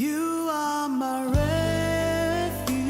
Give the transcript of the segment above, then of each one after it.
You are my refuge.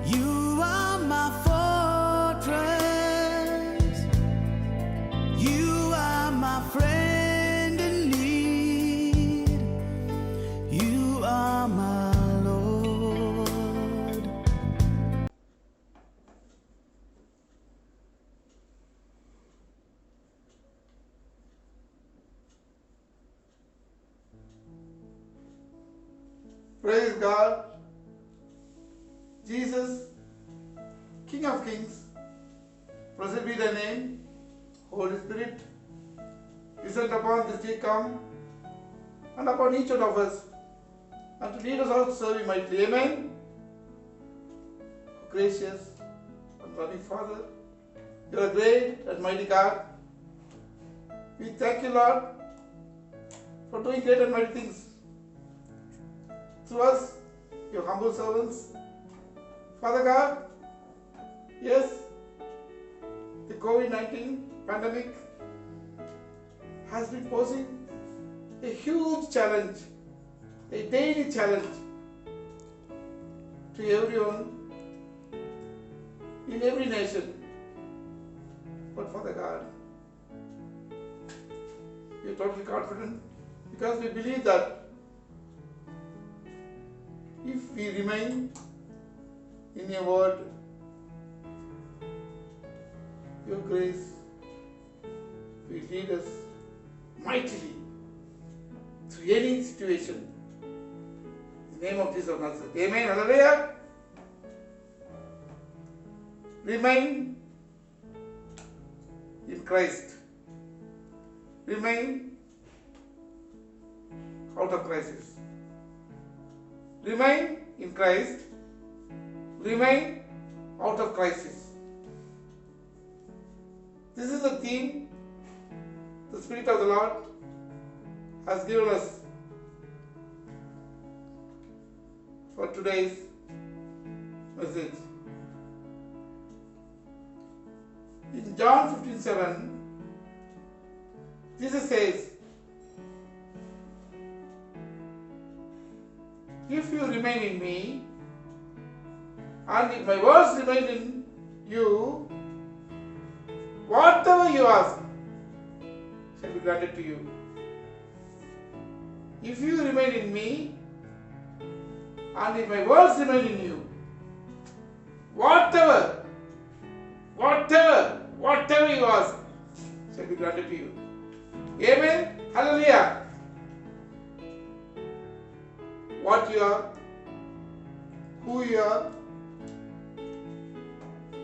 You are my fortress. You are my friend in need. You are my Lord. Praise God. Jesus, King of Kings, blessed be thy name. Holy Spirit, descend upon this day come and upon each one of us, and to lead us all to serve you mightily. Amen. Gracious and loving Father, you are a great and mighty God. We thank you, Lord, for doing great and mighty things through us, your humble servants. Father God, yes, the COVID-19 pandemic has been posing a huge challenge, a daily challenge to everyone in every nation. But Father God, we are totally confident because we believe that if we remain in your word, your grace will lead us mightily through any situation. In the name of Jesus of Nazareth. Amen. Hallelujah. Remain in Christ. Remain out of crisis. Remain in Christ. Remain out of crisis. This is the theme the Spirit of the Lord has given us for today's message. In John 15:7, Jesus says, if you remain in me, and if my words remain in you, whatever you ask shall be granted to you. If you remain in me, and if my words remain in you, whatever you ask shall be granted to you. Amen. Hallelujah. What you are, who you are,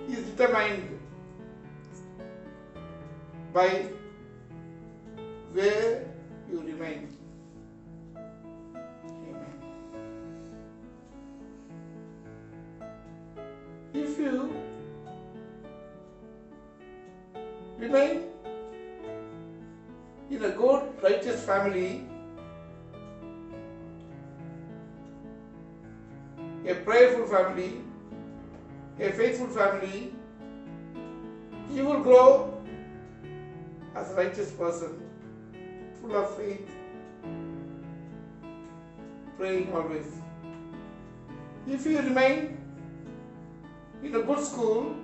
is determined by where you remain. Amen. If you remain in a good, righteous family, a prayerful family, a faithful family, you will grow as a righteous person, full of faith, praying always. If you remain in a good school,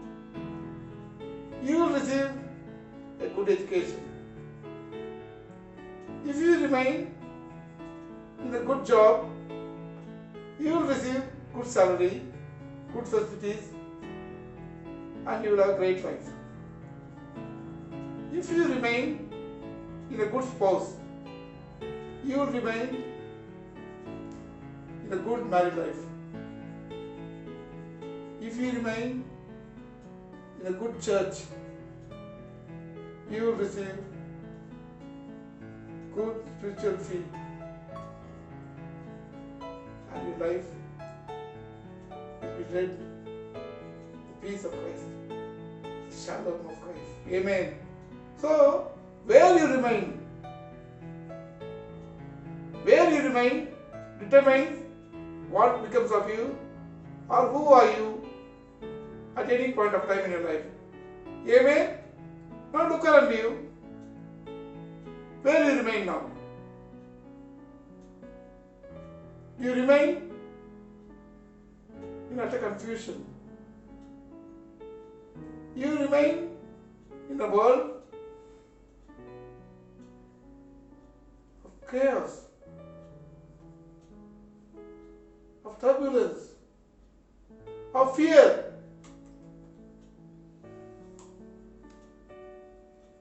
you will receive a good education. If you remain in a good job, you will receive good salary, good facilities, and you will have a great life. If you remain in a good spouse, you will remain in a good married life. If you remain in a good church, you will receive good spiritual feed, and your life will be led the peace of Christ, the shalom of Christ. Amen. So, where you remain determines what becomes of you or who are you at any point of time in your life. Amen. Now look around you. Where you remain now? you remain in utter confusion. You remain in a world of chaos, of turbulence, of fear.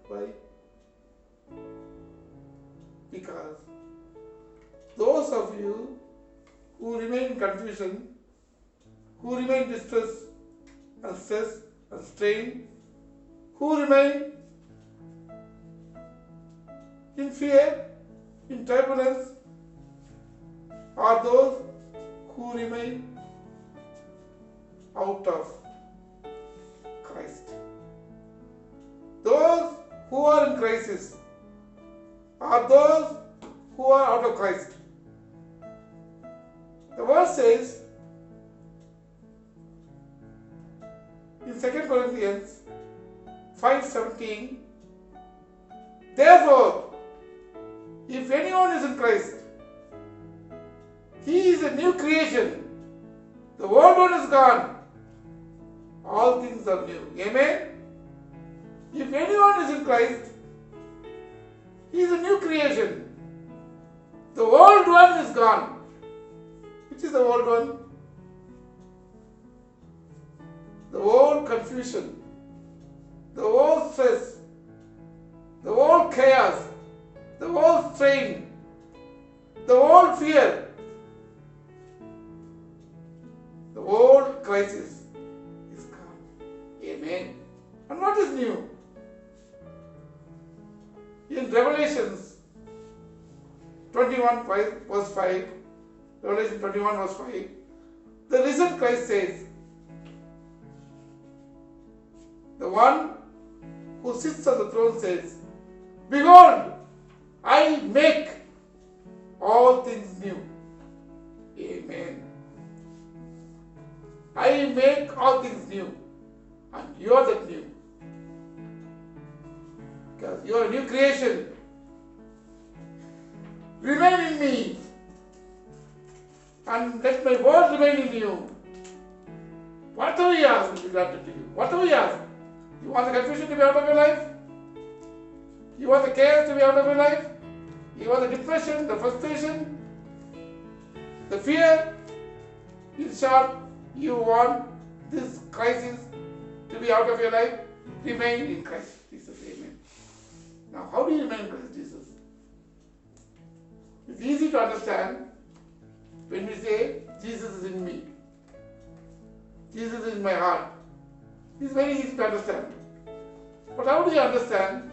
Why? Because those of you who remain in confusion, who remain in distress and stress and strain, who remain in fear, in turbulence, are those who remain out of Christ. Those who are in crisis are those who are out of Christ. The verse says in 2 Corinthians 5:17, therefore, if anyone is in Christ, he is a new creation. The old one is gone. All things are new. Amen? If anyone is in Christ, he is a new creation. The old one is gone. Which is the old one? The old confusion, the old stress, the old chaos, the old strain, the old fear, the old crisis is gone. Amen. And what is new? In Revelations 21 verse 5, Revelation 21 verse 5, the risen Christ says, the one who sits on the throne says, behold, I make all things new. Amen. I make all things new. And you are that new. Because you are a new creation. Remain in me. And let my word remain in you. Whatever you ask will be granted to you. Whatever you ask. You want the confusion to be out of your life? You want the chaos to be out of your life? You want the depression, the frustration, the fear? In short, you want this crisis to be out of your life? Remain in Christ Jesus. Amen. Now, how do you remain in Christ Jesus? It's easy to understand when we say, Jesus is in me. Jesus is in my heart. It's very easy to understand. But how do you understand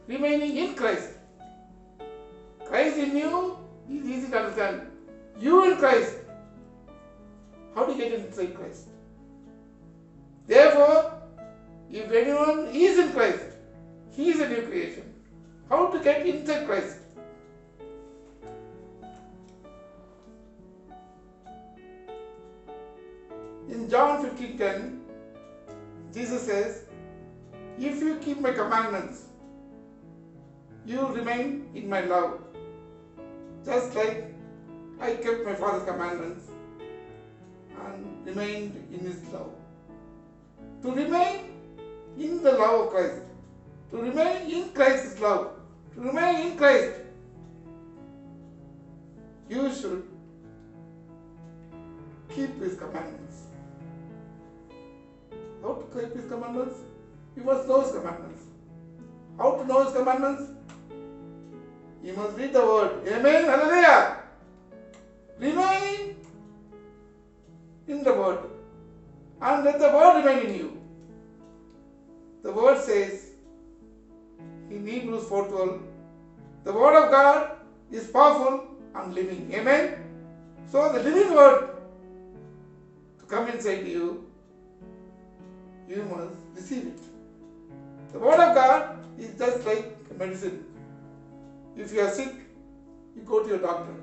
remaining in Christ? Christ in you is easy to understand. You in Christ. How do you get inside Christ? Therefore, if anyone is in Christ, he is a new creation. How to get inside Christ? In John 15:10, Jesus says, if you keep my commandments, you remain in my love. Just like I kept my Father's commandments and remained in his love. To remain in the love of Christ, to remain in Christ's love, to remain in Christ, you should keep his commandments. How to keep his commandments? You must know his commandments. How to know his commandments? You must read the word. Amen. Hallelujah. Remain in the word. And let the word remain in you. The word says in Hebrews 4:12, the word of God is powerful and living. Amen. So the living word to come inside you, you must receive it. The word of God is just like medicine. If you are sick, you go to your doctor.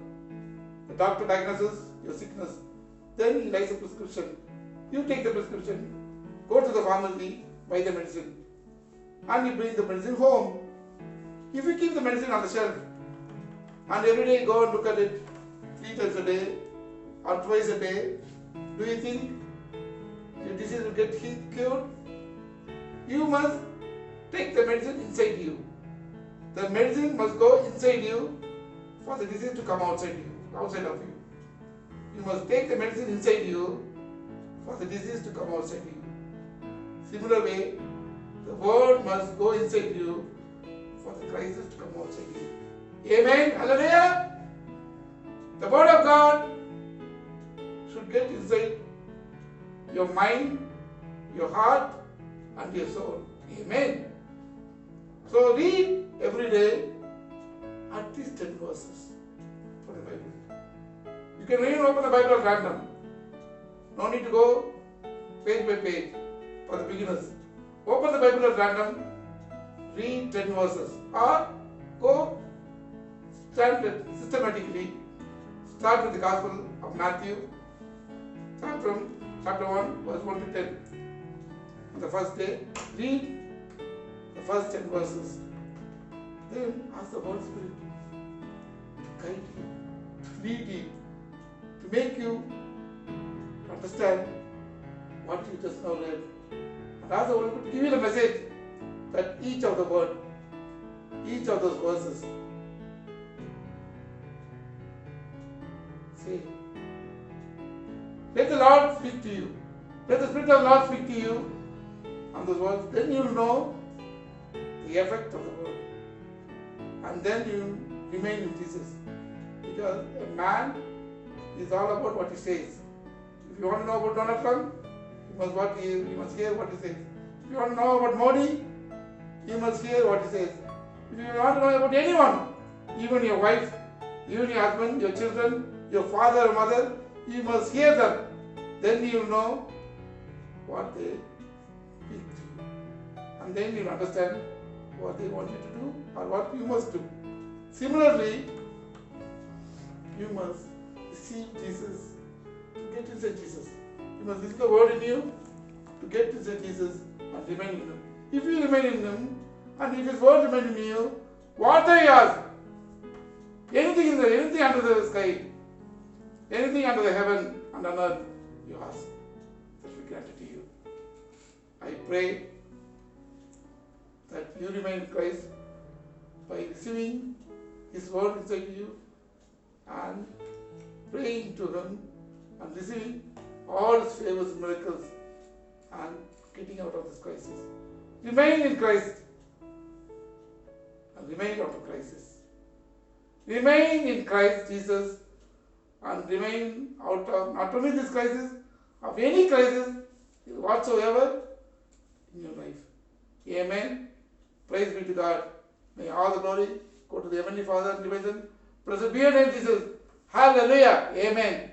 The doctor diagnoses your sickness. Then he writes a prescription. You take the prescription, go to the pharmacy, buy the medicine, and you bring the medicine home. If you keep the medicine on the shelf and every day go and look at it 3 times a day, or twice a day, do you think your disease will get cured? You must take the medicine inside you. The medicine must go inside you for the disease to come outside of you. You must take the medicine inside you for the disease to come outside you. Similar way, the word must go inside you for the crisis to come outside you. Amen. Hallelujah. The word of God should get inside your mind, your heart, and your soul. Amen. So read every day at least 10 verses from the Bible. You can even open the Bible at random. No need to go page by page for the beginners. Open the Bible at random, read 10 verses, or go systematically. Start with the Gospel of Matthew. Start from chapter 1, verse 1 to 10. On the first day, read the first 10 verses. Then ask the Holy Spirit to guide you, to lead you, to make you understand what you just now read. And ask the Holy Spirit to give you the message that each of the word, each of those verses say. Let the Lord speak to you. Let the Spirit of the Lord speak to you on those words. Then you will know the effect of the word. And then you remain in Jesus. Because a man is all about what he says. If you want to know about Donald Trump, you must hear what he says. If you want to know about Modi, you must hear what he says. If you want to know about anyone, even your wife, even your husband, your children, your father or mother, you must hear them. Then you will know what they speak to you. And then you will understand what they want you to do or what you must do. Similarly, you must receive Jesus to get inside Jesus. You must receive the word in you to get inside Jesus and remain in him. If you remain in him and if his word remains in you, whatever you ask, anything under the sky, anything under the heaven and on earth, you ask, that will be granted to you. I pray that you remain in Christ by receiving his word inside you and praying to him and receiving all his favors and miracles and getting out of this crisis. Remain in Christ and remain out of crisis. Remain in Christ Jesus and remain out of not only this crisis, of any crisis whatsoever in your life. Amen. Praise be to God. May all the glory go to the Heavenly Father in division. Blessed be your name, Jesus. Hallelujah. Amen.